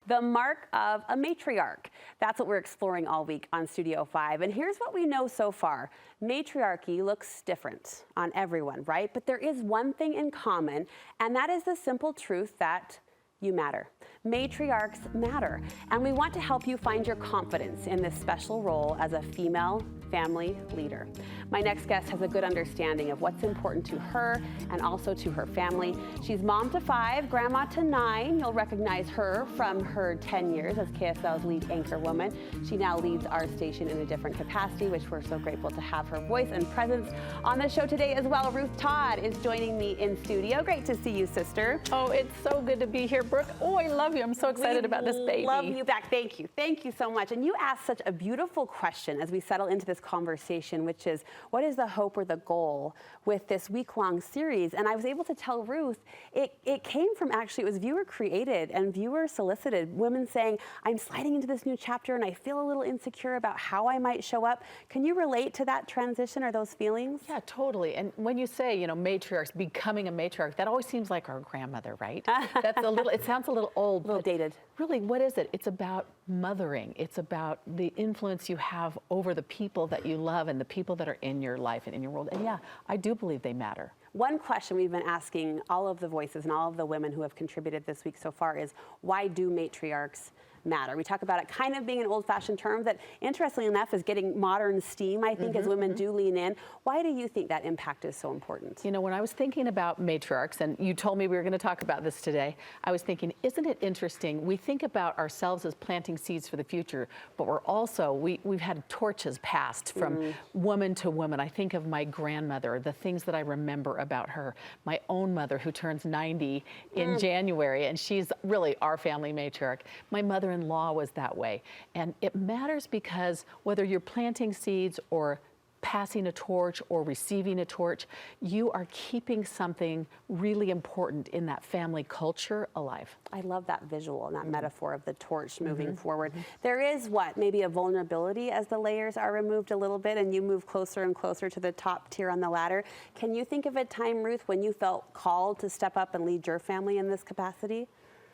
The mark of a matriarch. That's what we're exploring all week on Studio 5. And here's what we know so far. Matriarchy looks different on everyone, right? But there is one thing in common, and that is the simple truth that you matter. Matriarchs matter. And we want to help you find your confidence in this special role as a female family leader. My next guest has a good understanding of what's important to her and also to her family. She's mom to 5, grandma to 9. You'll recognize her from her 10 years as KSL's lead anchorwoman. She now leads our station in a different capacity, which we're so grateful to have her voice and presence on the show today as well. Ruth Todd is joining me in studio. Great to see you, sister. Oh, it's so good to be here, Brooke. Oh, I love you. I'm so excited about this baby. Love you back. Thank you. Thank you so much. And you asked such a beautiful question as we settle into this conversation, which is, what is the hope or the goal with this week-long series? And I was able to tell Ruth, it came from actually, it was viewer created and viewer solicited. Women saying, I'm sliding into this new chapter and I feel a little insecure about how I might show up. Can you relate to that transition or those feelings? Yeah, totally. And when you say, matriarchs, becoming a matriarch, that always seems like our grandmother, right? That's a little, it sounds a little old. A little dated. Really, what is it? It's about mothering. It's about the influence you have over the people that you love and the people that are in your life and in your world. And yeah, I do believe they matter. One question we've been asking all of the voices and all of the women who have contributed this week so far is, why do matriarchs matter? We talk about it kind of being an old-fashioned term that, interestingly enough, is getting modern steam, I think, as women do lean in. Why do you think that impact is so important? When I was thinking about matriarchs, and you told me we were going to talk about this today, I was thinking, isn't it interesting? We think about ourselves as planting seeds for the future, but we're also, we've had torches passed from woman to woman. I think of my grandmother, the things that I remember about her, my own mother who turns 90 in January, and she's really our family matriarch. My mother-in-law was that way. And it matters because whether you're planting seeds or passing a torch or receiving a torch, you are keeping something really important in that family culture alive. I love that visual and that metaphor of the torch moving forward. There is maybe a vulnerability as the layers are removed a little bit and you move closer and closer to the top tier on the ladder. Can you think of a time, Ruth, when you felt called to step up and lead your family in this capacity?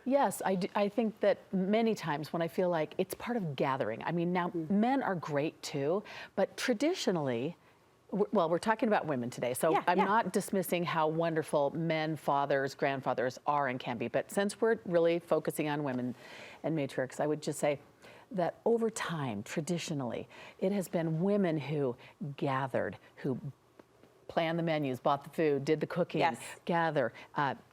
Yes, I think that many times when I feel like it's part of gathering. I mean, now men are great too, but traditionally, we're talking about women today, so I'm not dismissing how wonderful men, fathers, grandfathers are and can be, but since we're really focusing on women and matriarchs, I would just say that over time, traditionally, it has been women who gathered, who planned the menus, bought the food, did the cooking, gather,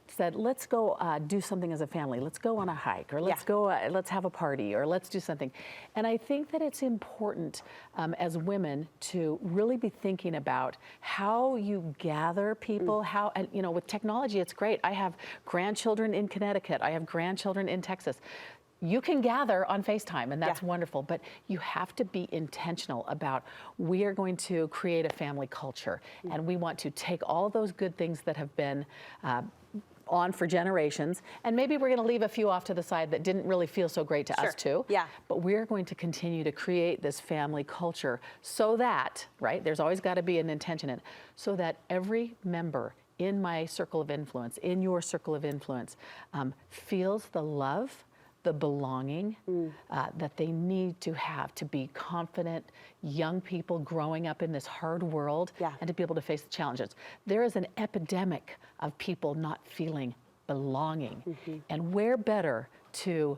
said, let's go do something as a family. Let's go on a hike, or let's go, let's have a party, or let's do something. And I think that it's important as women to really be thinking about how you gather people, and with technology, it's great. I have grandchildren in Connecticut. I have grandchildren in Texas. You can gather on FaceTime, and that's wonderful, but you have to be intentional about, we are going to create a family culture, and we want to take all those good things that have been on for generations, and maybe we're going to leave a few off to the side that didn't really feel so great to us too. But we're going to continue to create this family culture so that, there's always got to be an intention in it, so that every member in my circle of influence, in your circle of influence, feels the love, the belonging that they need to have to be confident young people growing up in this hard world and to be able to face the challenges. There is an epidemic of people not feeling belonging. And where better to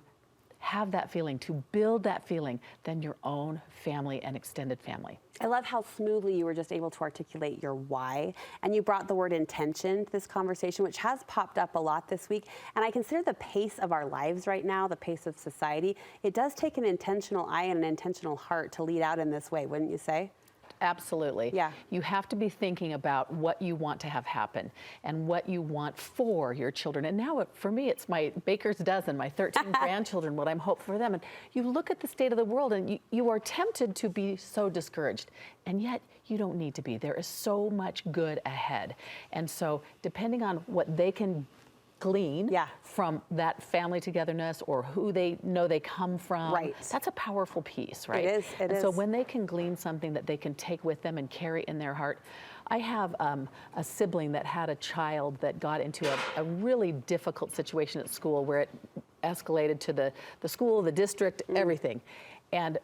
have that feeling, to build that feeling, than your own family and extended family. I love how smoothly you were just able to articulate your why, and you brought the word intention to this conversation, which has popped up a lot this week. And I consider the pace of our lives right now, the pace of society, it does take an intentional eye and an intentional heart to lead out in this way, wouldn't you say? Absolutely. You have to be thinking about what you want to have happen and what you want for your children. And now for me, it's my baker's dozen, my 13 grandchildren, what I'm hoping for them. And you look at the state of the world and you are tempted to be so discouraged. And yet you don't need to be. There is so much good ahead. And so depending on what they can glean from that family togetherness or who they know they come from. That's a powerful piece, right? It is. It is. So when they can glean something that they can take with them and carry in their heart. I have a sibling that had a child that got into a really difficult situation at school where it escalated to the school, the district, everything. And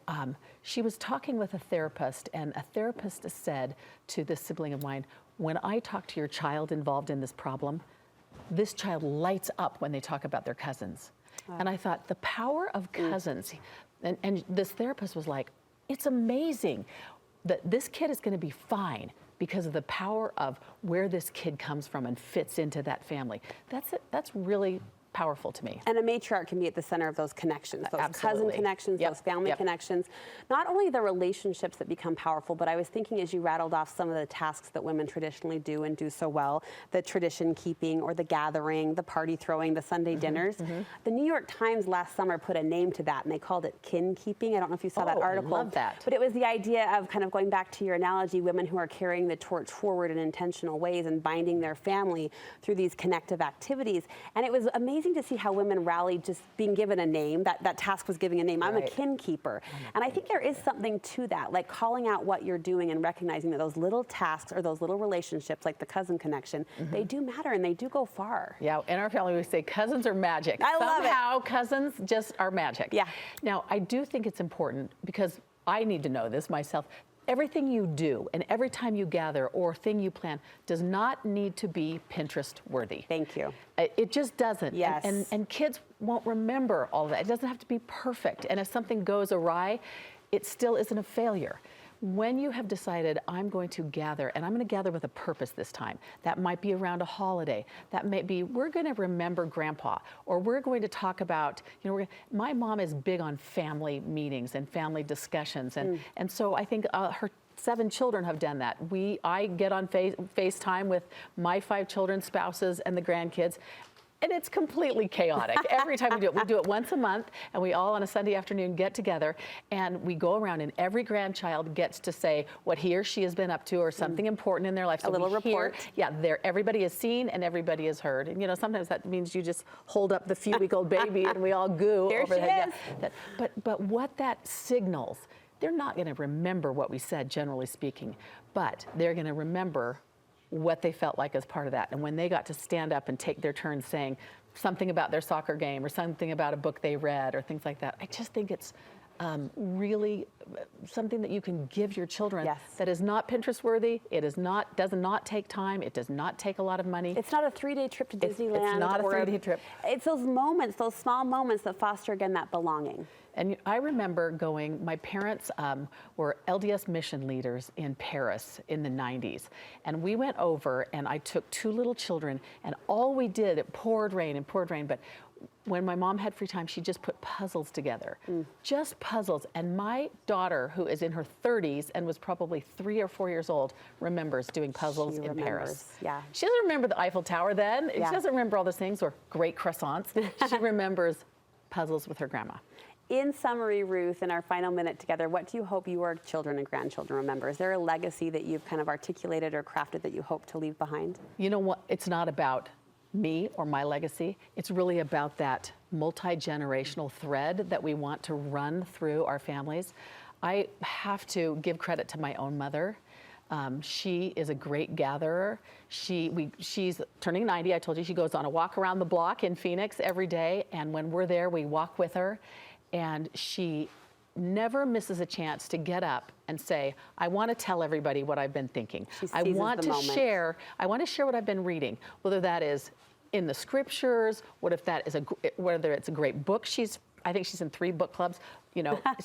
she was talking with a therapist, and a therapist said to this sibling of mine, when I talk to your child involved in this problem, this child lights up when they talk about their cousins. Wow. And I thought, the power of cousins, and this therapist was like, it's amazing that this kid is going to be fine because of the power of where this kid comes from and fits into that family. That's really powerful to me. And a matriarch can be at the center of those connections, those cousin connections, those family connections. Not only the relationships that become powerful, but I was thinking as you rattled off some of the tasks that women traditionally do and do so well, the tradition keeping or the gathering, the party throwing, the Sunday dinners. The New York Times last summer put a name to that and they called it kin keeping. I don't know if you saw that article. I love that. But it was the idea of kind of going back to your analogy, women who are carrying the torch forward in intentional ways and binding their family through these connective activities. And it was amazing to see how women rallied just being given a name. That task was giving a name. I'm a kin keeper. And I think there is something to that, like calling out what you're doing and recognizing that those little tasks or those little relationships, like the cousin connection, they do matter and they do go far. Yeah, in our family we say cousins are magic. I love it. Somehow cousins just are magic. Yeah. Now, I do think it's important because I need to know this myself. Everything you do and every time you gather or thing you plan does not need to be Pinterest worthy. Thank you. It just doesn't. Yes. And kids won't remember all of that. It doesn't have to be perfect. And if something goes awry, it still isn't a failure. When you have decided, I'm going to gather, and I'm going to gather with a purpose this time, that might be around a holiday, that may be, we're going to remember Grandpa, or we're going to talk about, my mom is big on family meetings and family discussions, and so I think her 7 children have done that. I get on FaceTime with my 5 children's spouses and the grandkids, and it's completely chaotic. Every time we do it once a month, and we all on a Sunday afternoon get together, and we go around, and every grandchild gets to say what he or she has been up to, or something important in their life. So a little report. Everybody is seen and everybody is heard. And sometimes that means you just hold up the few-week-old baby, and we all goo there over she that. is. But what that signals, they're not going to remember what we said, generally speaking, but they're going to remember what they felt like as part of that. And when they got to stand up and take their turn saying something about their soccer game or something about a book they read or things like that, I just think it's really something that you can give your children that is not Pinterest worthy. It does not take time. It does not take a lot of money. It's not a 3-day trip to Disneyland. It's not a 3-day trip. It's those moments, those small moments that foster, again, that belonging. And I remember going, my parents were LDS mission leaders in Paris in the 90s. And we went over and I took 2 little children and all we did, it poured rain, but when my mom had free time, she just put puzzles together, just puzzles. And my daughter, who is in her 30s and was probably 3 or 4 years old, remembers doing puzzles in Paris. Yeah. She doesn't remember the Eiffel Tower then. Yeah. She doesn't remember all those things or great croissants. She remembers puzzles with her grandma. In summary, Ruth, in our final minute together, what do you hope your children and grandchildren remember? Is there a legacy that you've kind of articulated or crafted that you hope to leave behind? You know what? It's not about me or my legacy. It's really about that multi-generational thread that we want to run through our families. I have to give credit to my own mother. She is a great gatherer. She's turning 90. I told you she goes on a walk around the block in Phoenix every day. And when we're there, we walk with her. And she never misses a chance to get up and say, I want to tell everybody what I've been thinking. I want to share what I've been reading, whether that is in the scriptures, whether it's a great book. I think she's in 3 book clubs.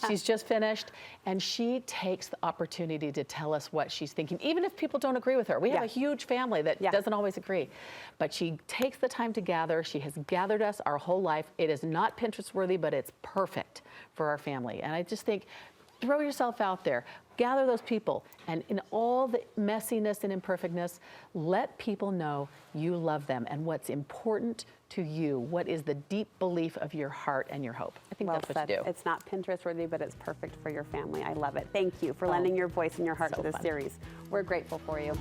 She's just finished, and she takes the opportunity to tell us what she's thinking, even if people don't agree with her. We have a huge family that doesn't always agree, but she takes the time to gather. She has gathered us our whole life. It is not Pinterest worthy, but it's perfect for our family. And I just think, throw yourself out there, gather those people, and in all the messiness and imperfectness, let people know you love them and what's important to you, what is the deep belief of your heart and your hope. I think that's what you do. It's not Pinterest worthy, but it's perfect for your family. I love it. Thank you for lending your voice and your heart to this series. We're grateful for you.